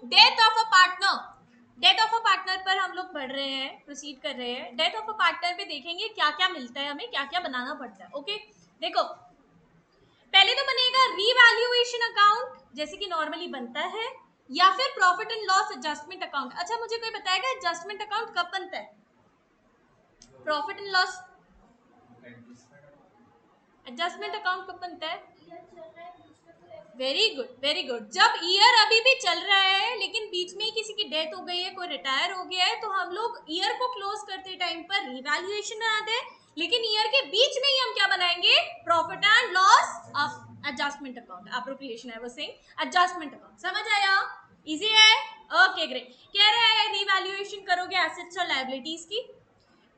Death of a partner, death of a partner पर हम लोग पढ़ रहे हैं, प्रोसीड कर रहे हैं। डेथ ऑफ अ पार्टनर पे देखेंगे क्या क्या मिलता है, हमें क्या क्या बनाना पड़ता है। ओके देखो, पहले तो बनेगा रीवैल्यूएशन अकाउंट जैसे कि नॉर्मली बनता है, या फिर profit and loss adjustment account. अच्छा मुझे कोई बताएगा एडजस्टमेंट अकाउंट कब बनता है? Profit and loss adjustment account कब बनता है? वेरी गुड वेरी गुड, जब ईयर अभी भी चल रहा है लेकिन बीच में ही किसी की डेथ हो गई है, कोई रिटायर हो गया है, तो हम लोग ईयर को क्लोज करते टाइम पर रिवैल्यूएशन बनाते हैं, लेकिन ईयर के बीच में ही हम क्या बनाएंगे? Profit and loss adjustment account, appropriation I was saying adjustment account. समझ आया? इजी है? Okay great. कह रहे हैं रिवैल्यूएशन करोगे एसेट्स और लायबिलिटीज की,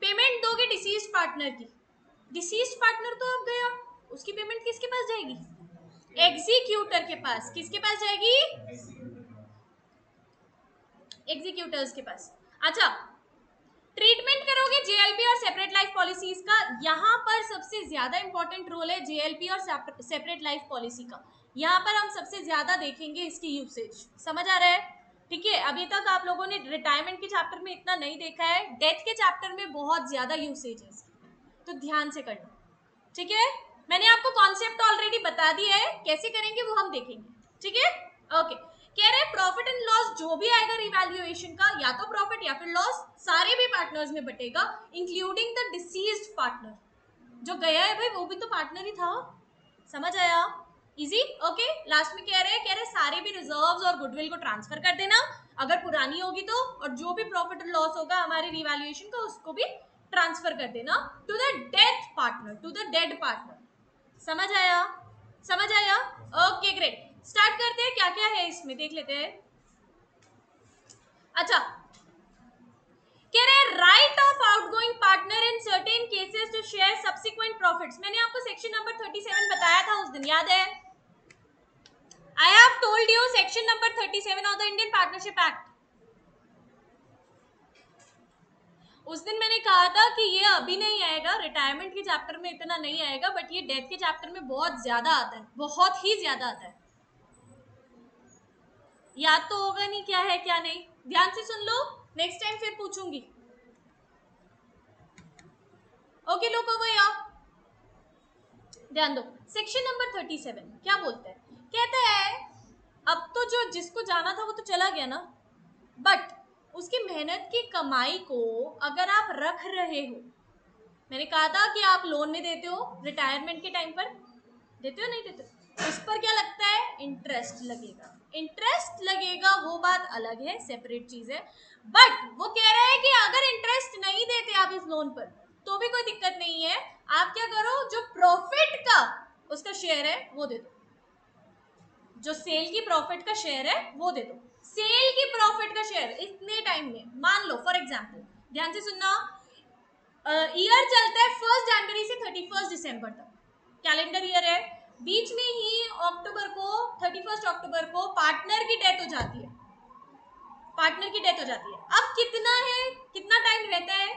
पेमेंट दोगे डिसीज्ड पार्टनर की। डिसीज्ड पार्टनर तो अब गया, उसकी पेमेंट किसके पास जाएगी? एग्जीक्यूटर के पास। किसके पास जाएगी? एग्जीक्यूटर्स के पास। अच्छा, ट्रीटमेंट करोगे जेएलपी और सेपरेट लाइफ पॉलिसीज का। यहाँ पर सबसे ज्यादा इंपॉर्टेंट रोल है जेएलपी और सेपरेट लाइफ पॉलिसी का। यहाँ पर हम सबसे ज्यादा देखेंगे इसकी यूसेज। समझ आ रहा है? ठीक है, अभी तक आप लोगों ने रिटायरमेंट के चैप्टर में इतना नहीं देखा है, डेथ के चैप्टर में बहुत ज्यादा यूसेज है इसकी, तो ध्यान से करना। ठीक है, मैंने आपको कॉन्सेप्ट ऑलरेडी बता दिया है, कैसे करेंगे वो हम देखेंगे। ठीक है, ओके। कह रहे हैं प्रॉफिट एंड लॉस जो भी आएगा रिवैल्यूएशन का, या तो प्रॉफिट या फिर लॉस, सारे भी पार्टनर्स में बटेगा, इंक्लूडिंग द डिसीज्ड पार्टनर। जो गया है भाई वो भी तो पार्टनर ही था। समझ आया? इजी। ओके, लास्ट में कह रहे सारे भी रिजर्व्स और गुडविल को ट्रांसफर कर देना अगर पुरानी होगी तो, और जो भी प्रॉफिट एंड लॉस होगा हमारे रिवैल्यूएशन का उसको भी ट्रांसफर कर देना to the death partner, to the dead partner. समझ आया? समझ आया? ओके ग्रेट, स्टार्ट करते हैं। क्या क्या है इसमें देख लेते हैं। अच्छा, कह रहे हैं right of outgoing partner in certain cases to share subsequent profits. मैंने आपको सेक्शन नंबर 37 बताया था उस दिन, याद है? I have told you section number 37 of the Indian partnership act. उस दिन मैंने कहा था कि ये अभी नहीं आएगा, रिटायरमेंट के चैप्टर में इतना नहीं आएगा, बट ये डेथ के चैप्टर में बहुत ज्यादा आता है, बहुत ही ज्यादा आता है। याद तो होगा नहीं क्या है क्या नहीं, ध्यान से सुन लो, नेक्स्ट टाइम फिर पूछूंगी। ओके लोग भैया ध्यान दो, सेक्शन नंबर 37 क्या बोलता है? कहता है अब तो जो जिसको जाना था वो तो चला गया ना, बट उसकी मेहनत की कमाई को अगर आप रख रहे हो, मैंने कहा था कि आप लोन में देते हो रिटायरमेंट के टाइम पर, देते हो नहीं देते हो, उस पर क्या लगता है? इंटरेस्ट लगेगा। इंटरेस्ट लगेगा वो बात अलग है, सेपरेट चीज है, बट वो कह रहा है कि अगर इंटरेस्ट नहीं देते आप इस लोन पर तो भी कोई दिक्कत नहीं है, आप क्या करो, जो प्रॉफिट का उसका शेयर है वो दे दो, जो सेल की प्रॉफिट का शेयर है वो दे दो। सेल की प्रॉफिट का शेयर इतने टाइम में, मान लो फॉर एग्जांपल, ध्यान से सुनना, ईयर चलता है 1 जनवरी से 31 दिसंबर तक, कैलेंडर ईयर है, बीच में ही अक्टूबर को 31 अक्टूबर को पार्टनर की डेथ हो जाती है, पार्टनर की डेथ हो जाती है। अब कितना है, कितना टाइम रहता है?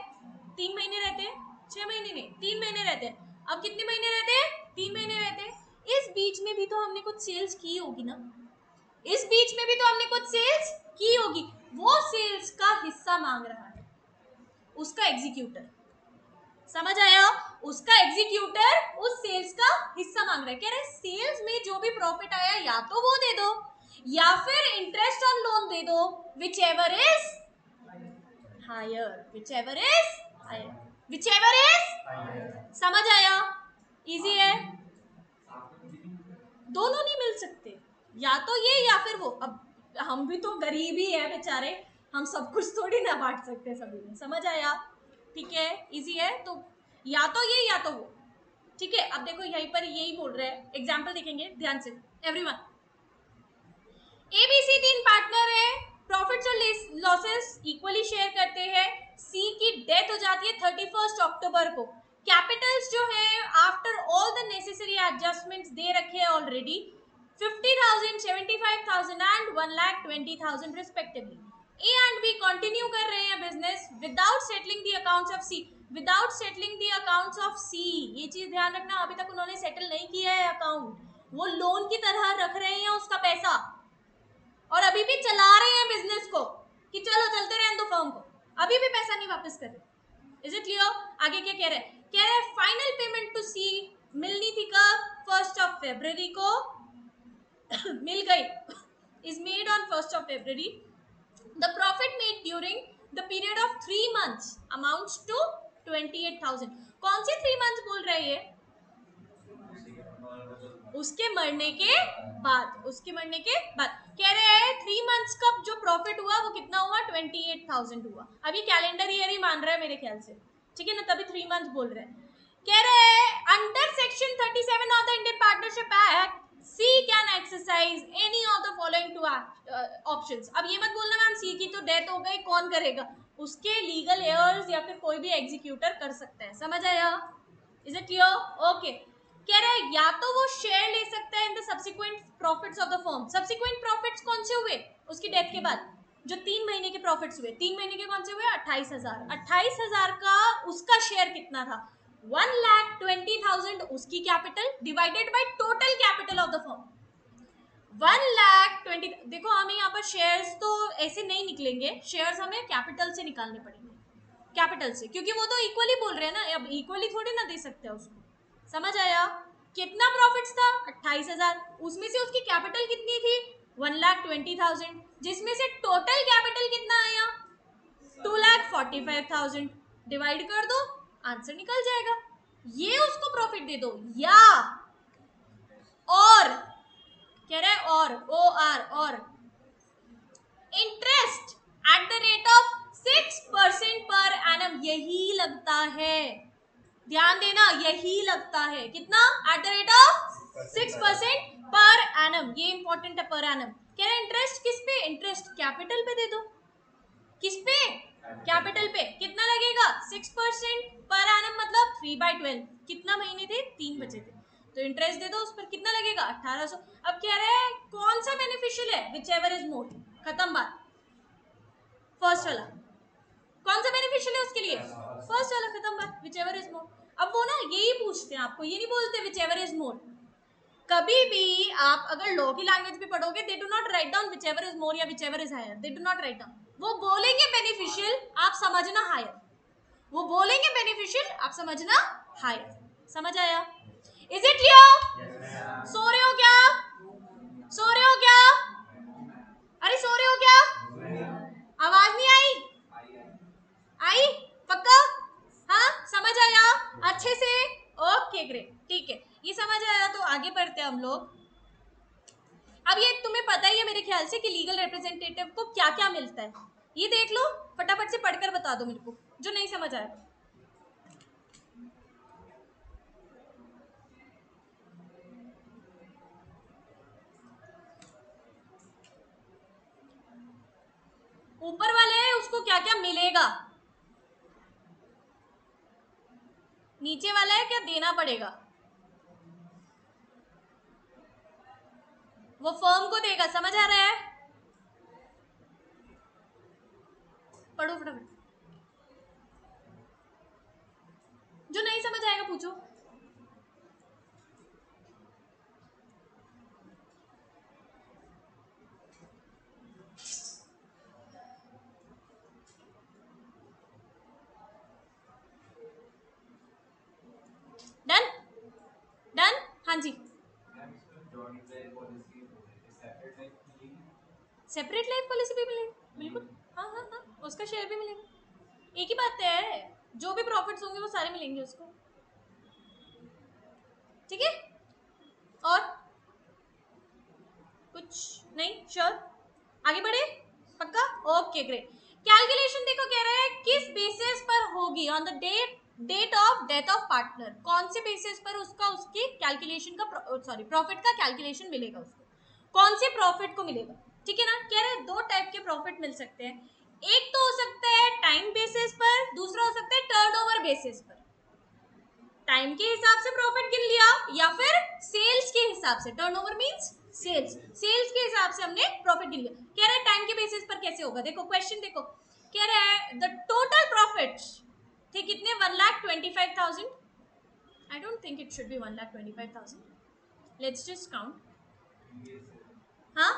3 महीने रहते हैं, 6 महीने नहीं 3 महीने रहते हैं। अब कितने महीने रहते हैं? 3 महीने रहते हैं। इस बीच में भी तो हमने कुछ सेल्स की होगी ना, इस बीच में भी तो हमने कुछ सेल्स की होगी, वो सेल्स का हिस्सा मांग रहा है उसका एग्जीक्यूटर। समझ आया? उसका एग्जीक्यूटर उस सेल्स का हिस्सा मांग रहा है, कह रहे सेल्स में जो भी प्रॉफिट आया या तो वो दे दो या फिर इंटरेस्ट ऑन लोन दे दो, whichever is higher, whichever is higher, whichever is। समझ आया? इजी है, दोनों नहीं मिल सकते, या तो ये या फिर वो। अब हम भी तो गरीब ही है बेचारे, हम सब कुछ थोड़ी ना बांट सकते सभी में। समझ आया? ठीक है, इजी है, तो या तो ये या तो वो। ठीक है, अब देखो यहीं पर यही बोल रहे हैं, एग्जाम्पल देखेंगे ध्यान से एवरीवन। एबीसी 3 पार्टनर है, प्रॉफिट्स और लॉसेस इक्वली शेयर करते हैं। सी की डेथ हो जाती है 31 अक्टूबर को। कैपिटल्स जो है after all the necessary adjustments दे रखे हैं already, 50,000, 75,000 and 1,20,000 respectively. A and B continue कर रहे हैं business without settling the accounts of C, without settling the accounts of C. ये चीज ध्यान रखना, अभी तक उन्होंने सेटल नहीं किया है अकाउंट, वो लोन की तरह रख रहे हैं उसका पैसा, और अभी भी चला रहे हैं बिजनेस को कि चलो चलते रहे दो फर्म को, अभी भी पैसा नहीं वापस कर रहे। Is it clear? आगे क्या कह रहे हैं? कह रहे फाइनल पेमेंट टू सी मिलनी थी कब? 1 फरवरी को मिल गई, is made on 1 February. The profit made during the period of 3 months amounts to 28,000. कौन सी 3 months बोल रहे हैं? उसके मरने के बाद, उसके मरने के बाद कह रहे हैं 3 months का जो प्रॉफिट हुआ वो कितना हुआ? 28,000 हुआ। अब ये कैलेंडर ईयर ही मान रहा है मेरे ख्याल से, ठीक है ना, तभी 3 months बोल रहे हैं। कह रहे हैं under section 37 of the Indian partnership act she can exercise any of the following two options. अब ये मत बोलना मैम सी की तो डेथ हो गई, कौन करेगा? उसके लीगल एयर्स या फिर कोई भी एग्जीक्यूटर कर सकता है। समझ आया? Is it clear? ओके। कह रहे हैं या तो वो शेयर ले सकता है in the subsequent profits of the firm. Subsequent profits कौन से हुए उसकी डेथ के बाद? जो 3 महीने के प्रॉफिट्स हुए, 3 महीने के कौन से हुए? 28,000। 28,000 का उसका शेयर कितना था? 1,20,000 उसकी capital divided by total capital of the firm. 1,20,000। देखो हमें यहाँ पर शेयर्स तो ऐसे नहीं निकलेंगे, शेयर्स हमें कैपिटल से निकालने पड़ेंगे, कैपिटल से, क्योंकि वो तो इक्वली बोल रहे हैं ना, अब इक्वली थोड़ी ना दे सकते हैं उसको। समझ आया? कितना प्रॉफिट्स था? 28,000। उसमें से उसकी कैपिटल कितनी थी? 1,20,000, जिसमें से टोटल कैपिटल कितना आया? 2,45,000। डिवाइड कर दो, आंसर निकल जाएगा। ये उसको प्रॉफिट दे दो, या और कह रहा है और interest at the rate of 6% per annum, यही लगता है, ध्यान देना, यही लगता है। कितना? At the rate of 6% per annum, ये इंपॉर्टेंट है, पर एनम। कह रहे इंटरेस्ट किस पे? इंटरेस्ट कैपिटल पे दे दो। किस पे? कैपिटल पे। कितना लगेगा? 6% पर एनम, मतलब 3/12। कितना महीने थे? 3 बचे थे, तो इंटरेस्ट दे दो उस पर। कितना लगेगा? 1,800। अब कह रहे हैं कौन सा बेनिफिशियल है? विच एवर इज मोर। खत्म बात। फर्स्ट वाला कौन सा बेनिफिशियल है उसके लिए? फर्स्ट वाला, खत्म बात, विच एवर इज मोर। अब वो ना यही पूछते हैं आपको, ये नहीं बोलते विच एवर इज मोर। कभी भी आप अगर लॉ की लैंग्वेज में पढ़ोगे, they do not write down whichever is more या whichever is higher, they do not write down. वो बोलेंगे बेनिफिशियल, आप समझना हायर। वो बोलेंगे बेनिफिशियल, आप समझना हायर। समझ आया? Is it clear? सो रहे हो क्या? सो रहे हो क्या? अरे सो रहे हो क्या? आवाज नहीं आई? आई? पक्का? हाँ, समझ आया अच्छे से? ओके ग्रेट, ठीक है, ये समझ आया। तो आगे बढ़ते हैं हम लोग। अब ये तुम्हें पता ही है मेरे ख्याल से कि लीगल रिप्रेजेंटेटिव को क्या क्या मिलता है, ये देख लो, फटाफट से पढ़कर बता दो मेरे को जो नहीं समझ आया। ऊपर वाले है उसको क्या क्या मिलेगा, नीचे वाला है क्या देना पड़ेगा? वो फर्म को देगा। समझ आ रहा है? पढ़ो फटाफट, जो नहीं समझ आएगा पूछो। डन? डन? हाँ जी। सेपरेट लाइफ पॉलिसी भी मिलेगी, बिल्कुल। हाँ हाँ हाँ, उसका शेयर भी मिलेगा। एक ही बात है, जो भी प्रॉफिट्स होंगे वो सारे मिलेंगे उसको। ठीक है? और कुछ नहीं? श्योर? आगे बढ़े? पक्का? Okay great. कैलकुलेशन देखो, कह रहा है किस बेसिस पर होगी? On the date of death of partner. कौन से बेसिस पर उसका उसकी कैलकुलेशन का प्रॉफिट का कैलकुलेशन मिलेगा उसको? कौन से प्रॉफिट को मिलेगा? ठीक है ना? कह रहे हैं दो टाइप के प्रॉफिट मिल सकते हैं। एक तो हो सकता है टाइम बेसिस पर, दूसरा हो सकता है टर्नओवर बेसिस पर। टाइम के हिसाब से प्रॉफिट गिन लिया या फिर सेल्स के हिसाब से। टर्नओवर मींस सेल्स, सेल्स के हिसाब से हमने प्रॉफिट गिन लिया। कह रहा है टाइम के बेसिस पर कैसे होगा? देखो क्वेश्चन देखो, कह रहा है द टोटल प्रॉफिट थे कितने? 1,25,000। I don't think it should be 1,25,000। Let's just count. हाँ,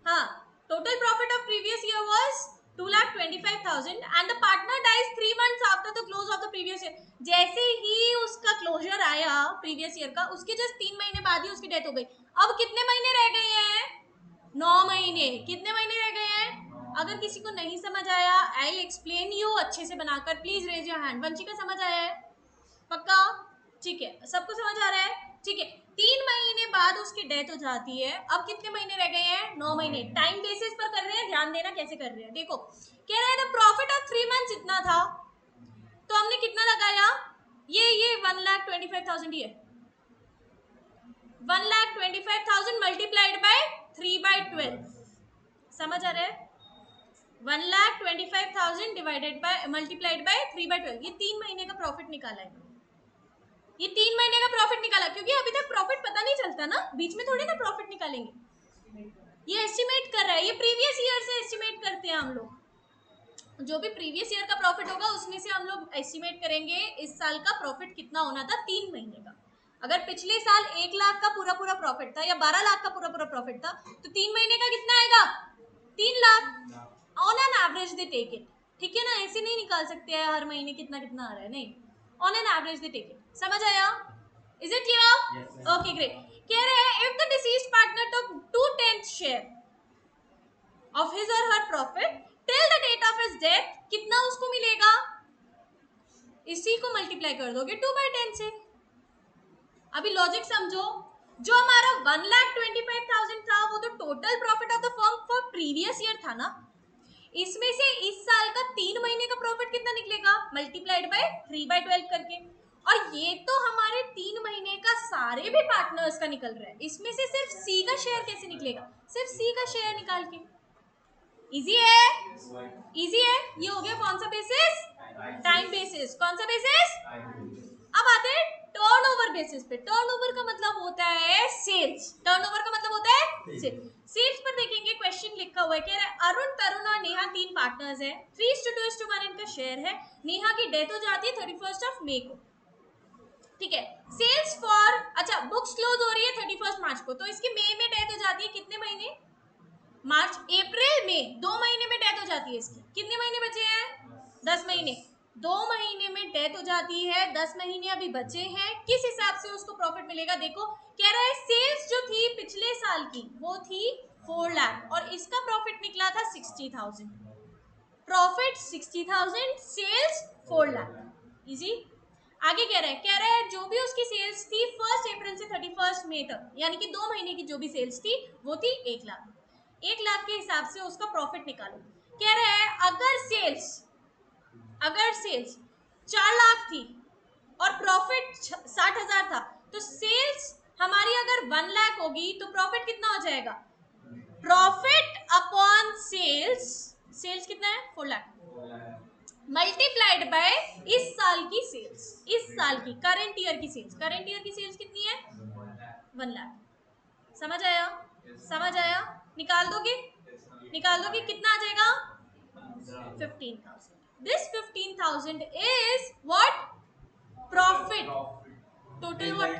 हाँ, total profit of previous year was 2,25,000 and the partner dies 3 months after the close of the previous year. जैसे ही उसका क्लोजर आया previous year का, उसके just 3 महीने बाद ही उसकी डेथ हो गई. अब कितने महीने रह गए हैं? 9 महीने. कितने महीने रह गए हैं? अगर किसी को नहीं समझ आया, आई एक्सप्लेन यू अच्छे से बनाकर. Please raise your hand. Vanshika समझ आया है? पक्का? ठीक है, सबको समझ आ रहा है? ठीक है. 3 महीने बाद उसकी डेथ हो जाती है. अब कितने महीने रह गए हैं? 9 महीने. टाइम बेसिस पर कर रहे हैं, ध्यान देना कैसे कर रहे हैं. देखो, कह रहे हैं द प्रॉफिट ऑफ 3 मंथ्स इतना था, तो हमने कितना लगाया? ये 1,25,000 ही है. 1,25,000 मल्टीप्लाइड बाय 3/12. समझ आ रहा है? 1,25,000 डिवाइडेड बाय मल्टीप्लाइड बाय 3/12. ये 3 महीने का प्रॉफिट निकाला है. ये 3 महीने का प्रॉफिट निकाला, क्योंकि अभी तक प्रॉफिट पता नहीं चलता ना, बीच में थोड़ी ना प्रॉफिट निकालेंगे. ये एस्टिमेट कर रहा है, ये प्रीवियस ईयर से एस्टिमेट करते हैं हम लोग. जो भी प्रीवियस ईयर का प्रॉफिट होगा उसमें से हम लोग एस्टिमेट करेंगे इस साल का प्रॉफिट कितना होना था 3 महीने का. अगर पिछले साल 1 लाख का पूरा प्रॉफिट था या 12 लाख का पूरा प्रॉफिट था, तो 3 महीने का कितना आएगा? 3 lakh. On an average they take it. ठीक है ना, ऐसे नहीं निकाल सकते हैं हर महीने कितना कितना आ रहा है, नहीं. On an average they take it. समझ आया? Is it clear? Okay great. कह रहे हैं if the deceased partner took 2/10 share of his और her profit till the date of his death, कितना उसको मिलेगा? इसी को मल्टीप्लाई कर दोगे 2/10 से. अभी लॉजिक समझो. जो हमारा 1,25,000 था वो तो total profit of the firm for previous year था ना. इसमें से इस साल का 3 महीने का प्रॉफिट कितना निकलेगा? मल्टीप्लाइड बाय 3/12 करके. और ये तो हमारे 3 महीने का सारे भी पार्टनर्स का निकल रहा है. इसमें से सिर्फ सी का शेयर कैसे निकलेगा? सिर्फ सी का शेयर निकाल के. इजी है? इजी है. ये हो गया कौन सा बेसिस? Time basis. कौन सा बेसिस? अब आते हैं टर्नओवर बेसिस पे. टर्नओवर का मतलब होता है सेल्स. टर्नओवर का मतलब होता है सेल्स. सेल्स पर देखेंगे क्वेश्चन लिखा हुआ है, कह रहा है अरुण, तरुण और नेहा 3 पार्टनर्स हैं. 3:2:1 इनका शेयर है. नेहा की डेथ हो जाती है 31 मई को. ठीक है. सेल्स फॉर, अच्छा बुक्स क्लोज हो रही है 31 मार्च को, तो इसकी मई में डेथ हो जाती है. कितने महीने? मार्च, अप्रैल, मई. 2 महीने में डेथ हो जाती है इसकी. कितने महीने बचे हैं? 10 महीने. 2 महीने में डेथ हो जाती है, 10 महीने अभी बचे हैं. किस हिसाब से उसको प्रॉफिट मिलेगा? देखो, कह रहा है सेल्स जो थी पिछले साल की वो थी 4 लाख और इसका प्रॉफिट निकला था 60,000. Profit 60,000, sales 4 lakh. इजी. आगे कह रहा है जो भी उसकी सेल्स थी 1 अप्रैल से 31 मई तक, यानी कि 2 महीने की जो भी सेल्स थी वो थी 1 लाख. 1 लाख के हिसाब से उसका प्रॉफिट निकालो. कह रहा है अगर सेल्स 4 लाख थी और प्रॉफिट 60,000 था, तो सेल्स हमारी अगर 1 लाख होगी तो प्रॉफिट कितना हो जाएगा? Profit upon sales. सेल्स कितना है? 4 लाख मल्टीप्लाइड बाय इस साल की सेल्स. इस साल की करंट ईयर की सेल्स. करंट ईयर की सेल्स कितनी है? 1 लाख. समझ आया? समझ आया? निकाल दोगे? निकाल दोगे कितना आ जाएगा? 15,000. This 15,000 is what? Profit. Total what?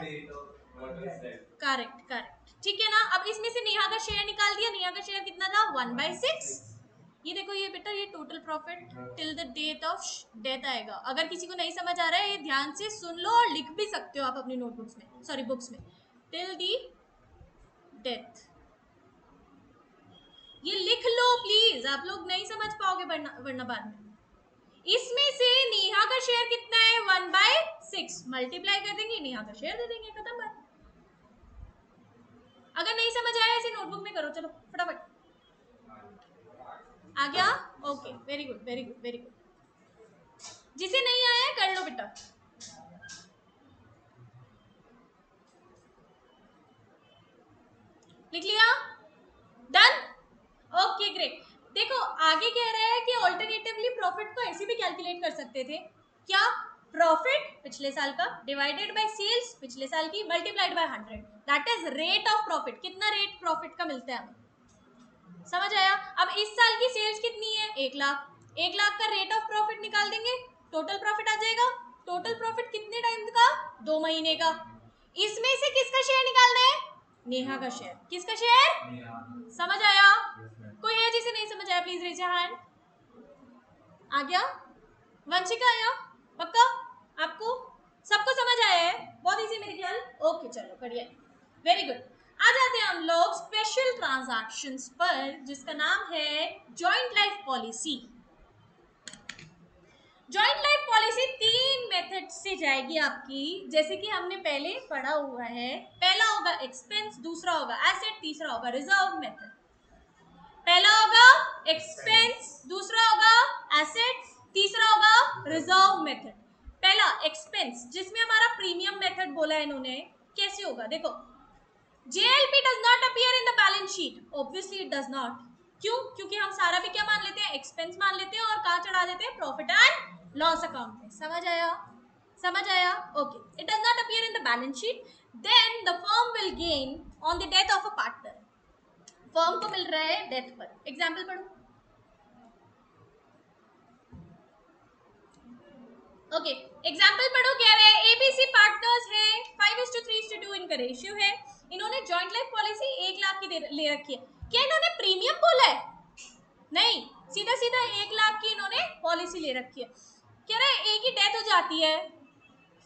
Correct correct. ठीक है ना. अब इसमें से नेहा का शेयर निकाल दिया. नेहा का शेयर कितना था? 1/6. ये देखो, ये बेटा ये total profit till the date of death आएगा. अगर किसी को नहीं समझ आ रहा है, ये ध्यान से सुन लो और लिख भी सकते हो आप अपनी नोटबुक्स में, सॉरी बुक्स में. Till the death. ये लिख लो प्लीज, आप लोग नहीं समझ पाओगे वरना बाद में. इसमें से नेहा का शेयर कितना है? 1/6. मल्टीप्लाई कर देंगे, नेहा का शेयर दे देंगे, खत्म बात. अगर नहीं समझ आया ऐसे नोटबुक में करो. चलो फटाफट. आ गया? Okay, very good very good very good. जिसे नहीं आया कर लो बेटा. लिख लिया? डन? Okay great. देखो आगे कह रहा है कि ऑल्टरनेटिवली प्रॉफिट को ऐसे भी कैलकुलेट कर सकते थे. क्या? प्रॉफिट पिछले साल का डिवाइडेड बाय सेल्स पिछले साल की multiplied by 100. That is rate of profit. कितना रेट प्रॉफिट का मिलता है हमें? समझ आया? अब इस साल की सेल्स कितनी है? 1 लाख. 1 लाख का रेट ऑफ प्रॉफिट निकाल देंगे, टोटल प्रॉफिट आ जाएगा. टोटल प्रॉफिट कितने टाइम का? 2 महीने का. इसमें से किसका शेयर निकालना है? नेहा का शेयर। किसका शेयर? समझ आया? कोई है जिसे नहीं समझ आया? Please raise your hand. आ गया? वंशिका आया? पक्का? आपको सबको समझ आया है? बहुत इजी मेरे ख्याल। ओके चलो बढ़िया, वेरी गुड। आ जाते हैं हम लोग स्पेशल ट्रांजैक्शंस पर, जिसका नाम है joint life policy. Joint life policy 3 method से जाएगी आपकी, जैसे कि हमने पहले पढ़ा हुआ है। पहला होगा एक्सपेंस, दूसरा होगा एसेट, तीसरा होगा रिजर्व मेथड। पहला होगा एक्सपेंस, दूसरा होगा एसेट, तीसरा होगा रिजर्व मेथड। पहला एक्सपेंस, जिसमें हमारा प्रीमियम मेथड बोला है इन्होंने। कैसे होगा देखो, JLP does not appear in the balance sheet. Obviously it does not. क्यों? क्योंकि हम सारा भी क्या मान लेते हैं? एक्सपेंस मान लेते हैं, और कहाँ चढ़ा देते हैं? प्रॉफिट एंड लॉस अकाउंट में। समझ आया? समझ आया? Okay. It does not appear in the balance sheet. Then the firm will gain on the death of a partner. Firm को मिल रहा है डेथ पर। एग्जाम्पल पढ़ो। ओके, एग्जाम्पल पढ़ो। क्या है? ABC पार्टनर्स है, 5:3:2 इनका रेशियो है। इन्होंने जॉइंट लाइफ पॉलिसी 1 लाख की ले रखी है। क्या इन्होंने प्रीमियम बोला है? नहीं, सीधा सीधा 1 लाख की इन्होंने पॉलिसी ले रखी है। कह रहे हैं एक ही डेथ हो जाती है,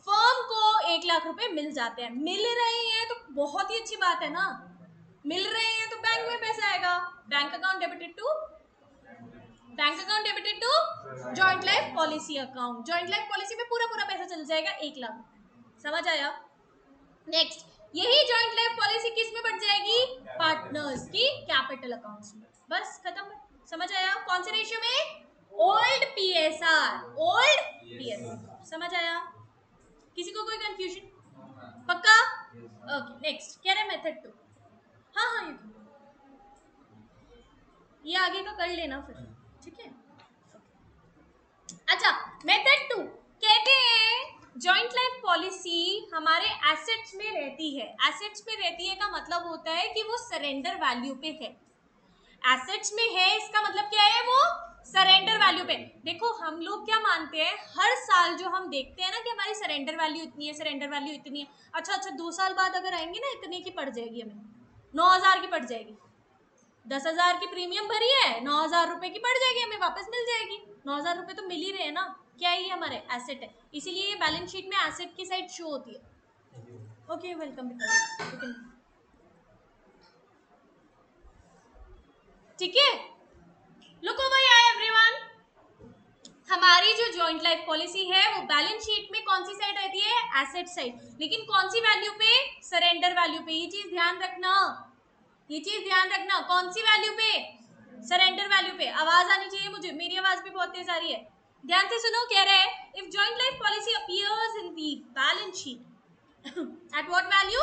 फर्म को 1 लाख रुपए मिल जाते हैं। मिल रहे हैं तो बहुत ही अच्छी बात है ना। मिल रहे हैं तो बैंक में पैसा आएगा। Bank account debited to joint life policy account. Joint life policy में पूरा पूरा पैसा चल जाएगा 1 लाख। समझ आया? नेक्स्ट, यही जॉइंट लाइफ पॉलिसी किस में बढ़ जाएगी? पार्टनर्स की कैपिटल अकाउंट्स में। बस खत्म। समझ आया? कौन से रेशियो में? Old PSR। Old PSR। समझ आया? किसी को कोई कंफ्यूजन? पक्का? ओके नेक्स्ट, क्या है मेथड 2। हाँ हाँ, ये आगे का कर लेना फिर, ठीक है? अच्छा, मेथड 2 कहते हैं जॉइंट लाइफ पॉलिसी हमारे एसेट्स में रहती है। एसेट्स में रहती है का मतलब होता है कि वो सरेंडर वैल्यू पे है। एसेट्स में है इसका मतलब क्या है? वो सरेंडर वैल्यू पे। देखो हम लोग क्या मानते हैं, हर साल जो हम देखते हैं ना कि हमारी सरेंडर वैल्यू इतनी है, सरेंडर वैल्यू इतनी है। अच्छा 2 साल बाद अगर आएंगे ना, इतने की पड़ जाएगी हमें, 9,000 की पड़ जाएगी। 10,000 की प्रीमियम भरी है, 9,000 रुपए की पड़ जाएगी, हमें वापस मिल जाएगी। 9,000 रुपए तो मिल ही रहे हैं ना। क्या है? ये हमारे एसेट है, इसीलिए ये बैलेंस शीट में एसेट की साइड शो होती है। Okay welcome. ठीक है, लुक ओवर हियर एवरीवन। हमारी जो जॉइंट लाइफ पॉलिसी है वो बैलेंस शीट में कौन सी साइड रहती है? Asset side. लेकिन कौन सी वैल्यू पे? सरेंडर वैल्यू पे। ये चीज ध्यान रखना, ये चीज ध्यान रखना। कौन सी वैल्यू पे? सरेंडर वैल्यू पे। आवाज आनी चाहिए मुझे, मेरी आवाज भी बहुत तेज आ रही है। ध्यान से सुनो। कह रहे हैं if joint life policy appears in the balance sheet at what value?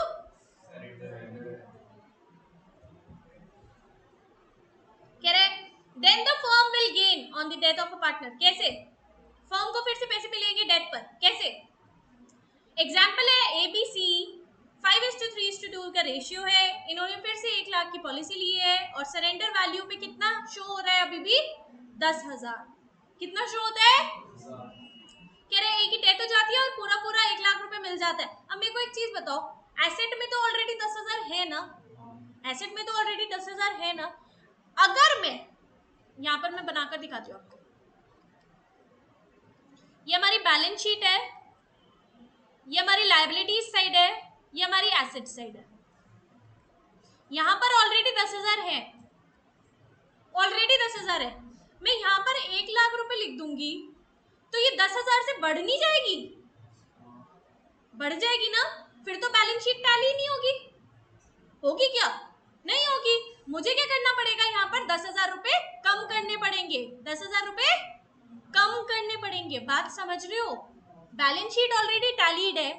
कह रहे then the firm will gain on the death of a partner. कैसे? फर्म को फिर से पैसे मिलेंगे डेथ पर। कैसे? एग्जाम्पल है ABC, 5:3:2 का रेशियो है। इन्होंने फिर से 1 लाख की पॉलिसी ली है, और सरेंडर वैल्यू पे कितना शो हो रहा है? अभी भी 10,000। कितना शो होता है? कह रहे एक ही डेथ हो जाती है और पूरा पूरा 1 लाख रुपए मिल जाता है। अब मेरे को एक चीज बताओ, एसेट में तो ऑलरेडी 10,000 है ना? एसेट में तो ऑलरेडी 10,000 है ना? अगर मैं यहाँ पर मैं बनाकर दिखाती हूँ आपको, ये हमारी बैलेंस शीट है, ये हमारी लायबिलिटीज साइड है, ये हमारी एसेट साइड है। यहाँ पर ऑलरेडी 10,000 है, ऑलरेडी 10,000 है। मैं यहाँ पर 1 लाख रुपए लिख दूंगी तो ये 10,000 से बढ़ नहीं जाएगी? बढ़ जाएगी ना। फिर तो बैलेंस शीट टैली नहीं होगी। होगी क्या? नहीं होगी। मुझे क्या करना पड़ेगा? यहाँ पर 10,000 रुपए कम करने पड़ेंगे। 10,000 रुपए कम करने पड़ेंगे। बात समझ रहे हो? बैलेंस शीट ऑलरेडी टैलीड है,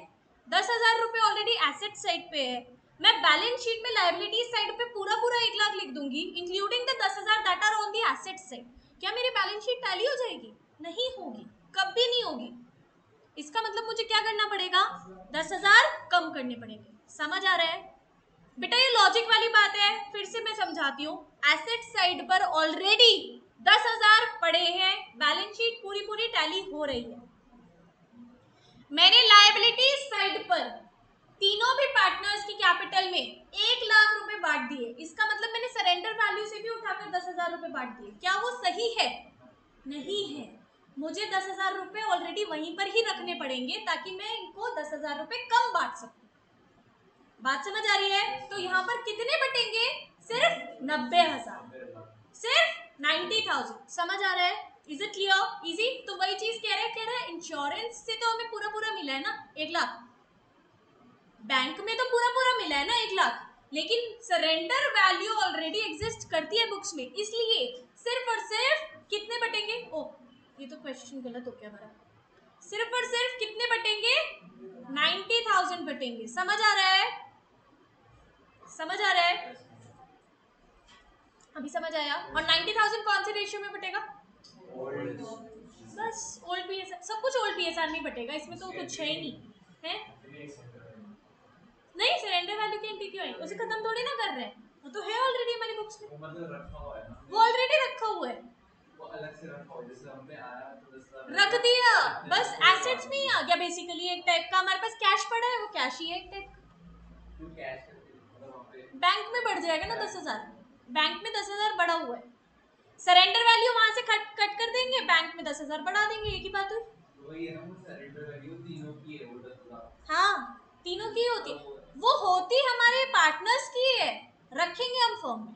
10,000 रुपए ऑलरेडी एसेट साइड पे है। मैं बैलेंस शीट में लायबिलिटी साइड पे पूरा पूरा 1 लाख लिख दूंगी, including the 10,000 that are on the asset side. क्या मेरी बैलेंस शीट टैली हो जाएगी? नहीं होगी, कभी नहीं होगी। इसका मतलब मुझे क्या करना पड़ेगा? 10,000 कम करने पड़ेंगे। समझ आ रहा है बेटा? ये लॉजिक वाली बात है। फिर से मैं समझाती हूँ। एसेट साइड पर ऑलरेडी 10,000 पड़े हैं, बैलेंस शीट पूरी पूरी टैली हो रही है। मैंने लायबिलिटी साइड पर तीनों भी पार्टनर्स की कैपिटल में 1 10,000 रुपए बांट दिए, क्या वो सही है? नहीं है। मुझे 10,000 रुपए ऑलरेडी वहीं पर ही रखने पड़ेंगे ताकि मैं इनको 10,000 रुपए कम बांट सकूं। बात समझ आ रही है? तो यहाँ पर कितने बटेंगे? सिर्फ 90,000, सिर्फ 90,000। समझ आ रहा है? Is it clear? इजी। तो वही चीज कह रहे हैं इंश्योरेंस से तो हमें पूरा पूरा मिला है ना 1,00,000, बैंक में तो पूरा पूरा मिला है ना 1,00,000, लेकिन सरेंडर वैल्यू ऑलरेडी एग्जिस्ट करती है बुक्स में, इसलिए सिर्फ और सिर्फ कितने बटेंगे? ओ ये तो क्वेश्चन गलत हो गया मेरा। सिर्फ और सिर्फ कितने बटेंगे? 90,000 बटेंगे। समझ आ रहा है? समझ आ रहा है? अभी समझ आया? और 90,000 कौन से रेशियो में बटेगा? बस ओल्ड पीएसआर, सब कुछ ओल्ड पीएसआर में बटेगा, इसमें तो कुछ है ही नहीं है। नहीं, सरेंडर वैल्यू की एंट्री क्यों है? उसे खत्म थोड़ी ना कर रहे हैं, वो तो है ऑलरेडी हमारी बुक्स में। वो मतलब रखा हुआ है ना, वो ऑलरेडी रखा हुआ है, वो अलग से रखा हुआ है। जैसे हमने आया तो रख दिया, बस एसेट्स में ही आ गया बेसिकली एक टाइप का। हमारे पास कैश पड़ा है, वो कैश ही है एक टाइप का। क्यों कैश? बैंक में बढ़ जाएगा ना 10,000, बैंक में 10,000 बढ़ा हुआ है, सरेंडर वैल्यू वहां से कट कर देंगे, बैंक में 10,000 बढ़ा देंगे, एक ही बात है। वही है ना, वो सरेंडर वैल्यू तीनों की है, वो 10,000। हाँ, तीनों की होती, वो होती हमारे पार्टनर्स की है, रखेंगे हम फर्म में।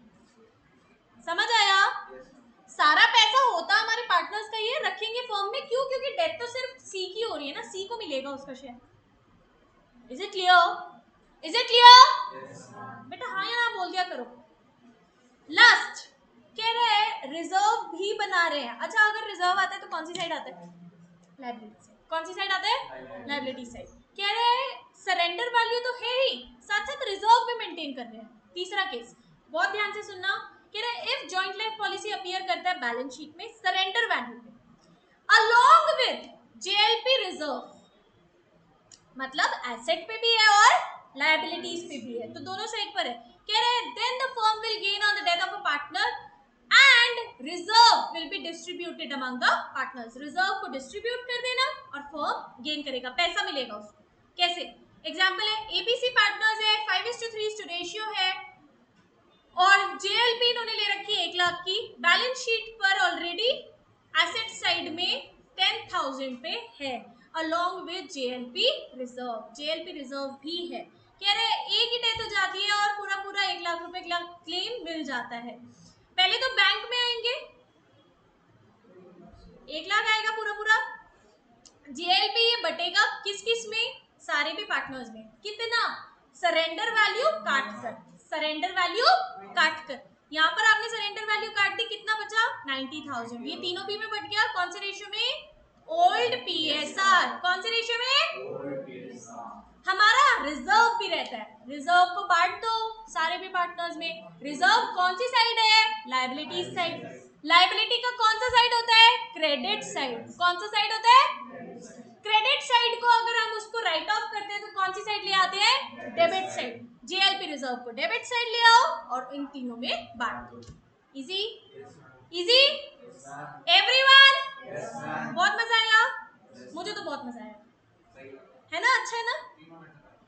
समझ आया? सारा पैसा होता हमारे पार्टनर्स का ही है, रखेंगे फर्म में। क्यों? क्योंकि डेथ तो सिर्फ सी की हो रही है ना, सी को मिलेगा उसका share. Is it clear? Is it clear? बेटा हाँ या ना बोल दिया करो। लास्ट कह रहे हैं रिजर्व भी बना रहे हैं। अच्छा, अगर रिजर्व आता है तो कौन सी साइड आता है? Liability side. कौन सी साइड आता है? Liability side. कह रहे हैं सरेंडर वैल्यू तो है ही, साथ साथ रिजर्व भी मेंटेन कर रहे हैं। तीसरा केस बहुत ध्यान से सुनना। कह रहे हैं if joint life policy appear करता है बैलेंस शीट में सरेंडर वैल्यू पे अलोंग विद जेएलपी रिजर्व, मतलब एसेट पे भी है और लायबिलिटीज पे भी है, तो दोनों साइड पर है। कह रहे हैं then the firm will gain on the death of a partner and reserve will be distributed among the partners. Reserve को डिस्ट्रीब्यूट कर देना और फर्म गेन करेगा, पैसा मिलेगा उसको। कैसे? एग्जांपल है एबीसी पार्टनर्स है, 5:3 रेशियो है और जेएलपी इन्होंने ले रखी है 1,00,000 की, बैलेंस शीट पर ऑलरेडी एसेट साइड में 10,000 पे है along with JLP reserve. JLP reserve भी है। कह रहे हैं एक ही डेथ हो जाती है और पूरा पूरा 1,00,000 रुपए का क्लेम मिल जाता है। पहले तो बैंक में आएंगे, 1,00,000 आएगा पूरा पूरा, जेएलपी ये बटेगा किस किस में? सारे भी पार्टनर्स में। कितना? सरेंडर वैल्यू काट कर, सरेंडर वैल्यू काट कर। यहाँ पर आपने सरेंडर वैल्यू काट दी, कितना बचा? 90,000। ये तीनों भी में बट गया, कौन से रेशियो में? Old PSR. कौन से रेशियो में? Old PSR. हमारा रिजर्व भी रहता है, रिजर्व को बांट दो सारे भी पार्टनर्स में। रिजर्व कौन सी साइड है? Liability side. लायबिलिटी का कौन सा साइड होता है? Credit side. कौन सा साइड होता है? क्रेडिट साइड को अगर हम उसको राइट ऑफ करते हैं तो कौन सी साइड ले आते हैं? Debit side. जेएलपी रिजर्व को डेबिट साइड ले आओ और इन तीनों में बांट दो। इजी? इजी? एवरीवन? बहुत मजा आया? मुझे तो बहुत मजा आया, है ना? अच्छा है ना?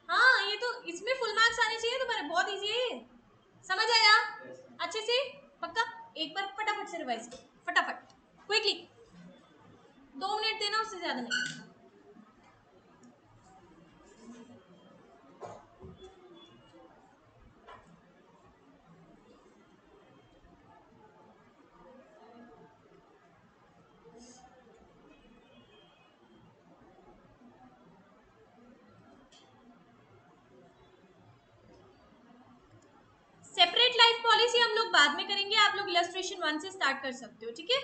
हाँ, ये तो इसमें फुल मार्क्स आने चाहिए तुम्हारे, बहुत इजी है ये। समझ आया अच्छे से? पक्का? एक बार फटाफट से रिवाइज करो, फटाफट, क्विकली, 2 मिनट देना, उससे ज्यादा नहीं। सेपरेट लाइफ पॉलिसी हम लोग बाद में करेंगे, आप लोग इलस्ट्रेशन 1 से स्टार्ट कर सकते हो, ठीक है?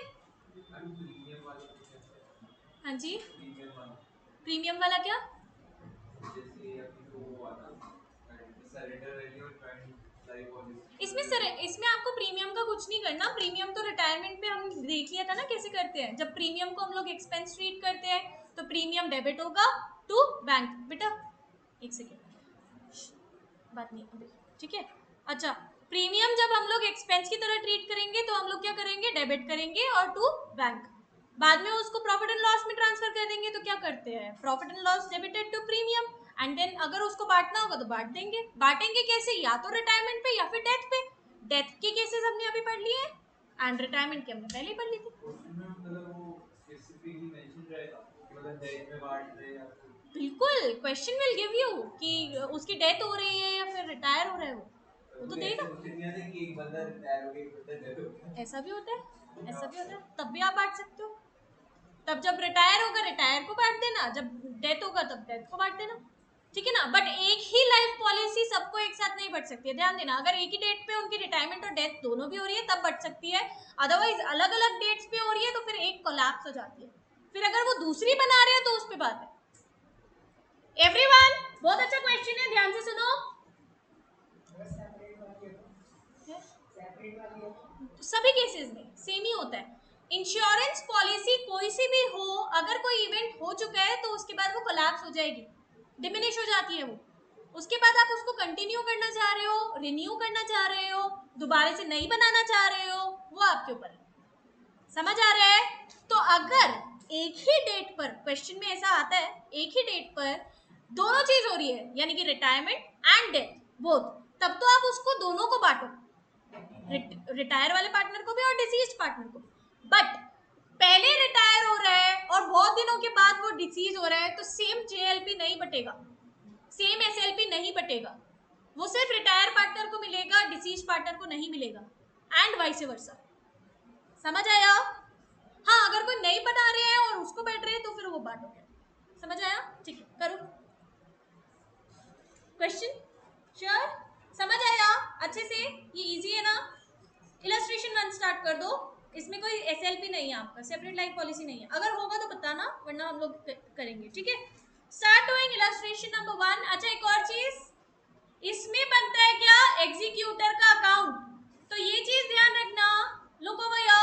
हाँ जी, प्रीमियम वाला क्या? इसमें आपको प्रीमियम का कुछ नहीं करना। प्रीमियम तो रिटायरमेंट में हम देख लिया था ना कैसे करते हैं। जब प्रीमियम को हम लोग एक्सपेंस ट्रीट करते हैं तो प्रीमियम डेबिट होगा टू बैंक। बेटा एक सेकेंड, बात नहीं अभी, ठीक है? अच्छा, प्रीमियम जब हम लोग एक्सपेंस की तरह ट्रीट करेंगे तो हम लोग क्या करेंगे? डेबिट करेंगे और टू बैंक। बाद में उसको प्रॉफिट एंड लॉस में ट्रांसफर कर देंगे तो क्या करते हैं? Profit and loss debited to premium and then अगर उसको बांटना होगा तो बांट देंगे। बांटेंगे कैसे? या तो रिटायरमेंट पे या फिर डेथ पे। डेथ के केसेस हमने अभी पढ़ लिए हैं, एंड रिटायरमेंट की हमने पहले ही पढ़ ली थी। बिल्कुल, क्वेश्चन विल गिव यू कि उसकी डेथ हो रही है या फिर रिटायर हो रहा है, वो तो देगा। ऐसा भी होता है, ऐसा भी होता है, तब भी आप बांट सकते हो। तब जब रिटायर होगा रिटायर को बांट देना, जब डेथ होगा तब डेथ को बांट देना, ठीक है ना। बट एक ही लाइफ पॉलिसी सबको एक साथ नहीं बढ़ सकती है, ध्यान देना। अगर एक ही डेट पे उनकी रिटायरमेंट और डेथ दोनों भी हो रही है तब बढ़ सकती है, अदरवाइज अलग अलग डेट्स पे हो रही है तो फिर एक कोलैप्स हो जाती है। फिर अगर वो दूसरी बना रहे हैं तो उस पे बात है। एवरीवन, बहुत अच्छा क्वेश्चन है, ध्यान से सुनो। सभी केसेस में सेम ही होता है। इंश्योरेंस पॉलिसी कोई सी भी हो, अगर कोई इवेंट हो चुका है तो उसके बाद वो कोलैप्स हो जाएगी, डिमिनिश हो जाती है वो। उसके बाद आप उसको कंटिन्यू करना चाह रहे हो, रिन्यू करना चाह रहे हो, दोबारा से नई बनाना चाह रहे हो, वो आपके ऊपर है। समझ आ रहा है? तो अगर एक ही डेट पर, क्वेश्चन में ऐसा आता है, एक ही डेट पर दोनों चीज हो रही है, यानी कि रिटायरमेंट एंड डेथ बोथ, तब तो आप उसको दोनों को बांटो, रिटायर वाले पार्टनर को भी और डिसीज्ड पार्टनर को। बट पहले रिटायर हो रहा है और बहुत दिनों के बाद वो डिसीज हो रहा है तो सेम जेएलपी नहीं बटेगा, सेम एसएलपी नहीं बटेगा, वो सिर्फ रिटायर पार्टनर को मिलेगा, डिसीज पार्टनर को नहीं मिलेगा, एंड वाइस वर्सा। समझ आया? हाँ, अगर कोई नहीं बना रहे हैं और उसको बैठ रहे हैं तो फिर वो बांट हो गया। समझ आया? ठीक है, करो क्वेश्चन। श्योर? समझ आया अच्छे से? ये इजी है ना? इलस्ट्रेशन 1 स्टार्ट कर दो। इसमें कोई एसएलपी नहीं है, आपका सेपरेट लाइफ पॉलिसी नहीं है, अगर होगा तो बताना, वरना हम लोग करेंगे, ठीक है। Start doing illustration number 1। अच्छा, एक और चीज इसमें बनता है क्या, एग्जीक्यूटर का अकाउंट। तो ये चीज ध्यान रखना, लुको भैया,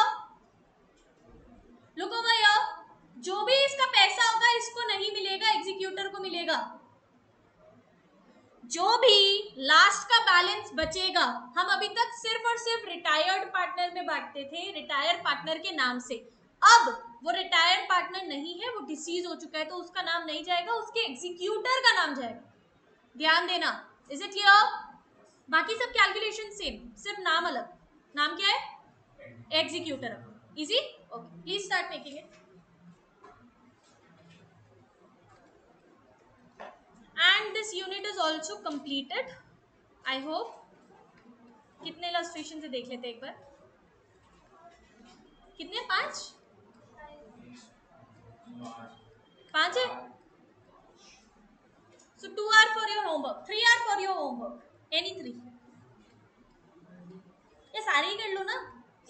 लुको भैया, जो भी इसका पैसा होगा इसको नहीं मिलेगा, एग्जीक्यूटर को मिलेगा। जो भी लास्ट का बैलेंस बचेगा, हम अभी तक सिर्फ और सिर्फ रिटायर्ड पार्टनर में बांटते थे, रिटायर्ड पार्टनर के नाम से। अब वो रिटायर्ड पार्टनर नहीं है, वो डिसीज हो चुका है, तो उसका नाम नहीं जाएगा, उसके एग्जीक्यूटर का नाम जाएगा। ध्यान देना, इज इट क्लियर? बाकी सब कैलकुलेशन सेम, सिर्फ नाम अलग। नाम क्या है? Executor. Easy? Okay, please start making it. And this unit is also completed, I hope. कितने इलस्ट्रेशन से देख लेते एक बार, कितने? 5 है। So 2 are for your homework, 3 are for your homework, any 3। ये सारे ही कर लो ना,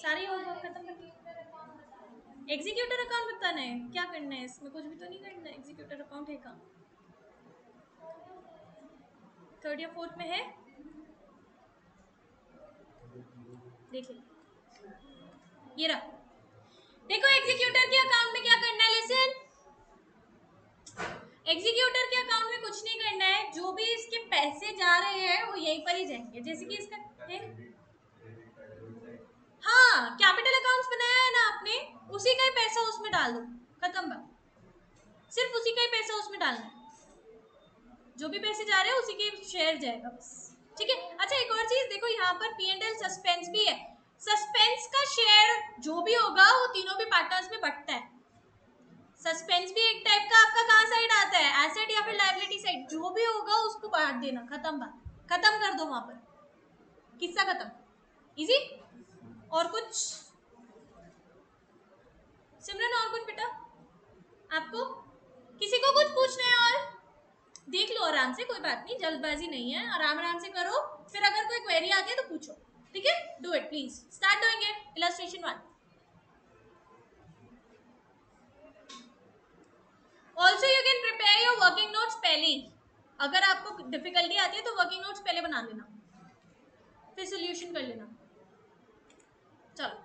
सारे होमवर्क खत्म कर लो। एग्जीक्यूटर अकाउंट बताना है, क्या करना है इसमें? कुछ भी तो नहीं करना है, एग्जीक्यूटर अकाउंट है कहाँ? 3rd या 4th में है, देख लो, ये रहा। देखो एग्जीक्यूटर के अकाउंट में क्या करना है, लिसन। एग्जीक्यूटर के अकाउंट में कुछ नहीं करना है, जो भी इसके पैसे जा रहे हैं वो यहीं पर ही जाएंगे, जैसे कि इसका है। हाँ, कैपिटल अकाउंट्स बनाया है ना आपने, उसी का ही पैसा उसमें डाल दो, खत्म बात। सिर्फ उसी का ही पैसा उसमें डालना है, जो भी पैसे जा रहे हैं उसी के शेयर जाएगा बस, ठीक है। अच्छा, एक और चीज देखो, यहाँ पर P&L सस्पेंस भी है। सस्पेंस का शेयर जो भी होगा वो तीनों भी पार्टनर्स में बंटता है। सस्पेंस भी एक टाइप का आपका कहाँ साइड आता है, एसेट या फिर लायबिलिटी साइड, जो भी होगा उसको बांट देना, खत्म बात, खत्म कर दो वहां पर, किस्सा खत्म। इजी? और कुछ सिमरन, और कुछ बेटा आपको? किसी को कुछ पूछना है और? देख लो आराम से, कोई बात नहीं, जल्दबाजी नहीं है, आराम आराम से करो, फिर अगर कोई क्वेरी आती है तो पूछो, ठीक है। Do it please, start doing it. Illustration 1। Also you can prepare your working notes पहले ही, अगर आपको डिफिकल्टी आती है तो वर्किंग नोट्स पहले बना लेना, फिर सोल्यूशन कर लेना। चलो।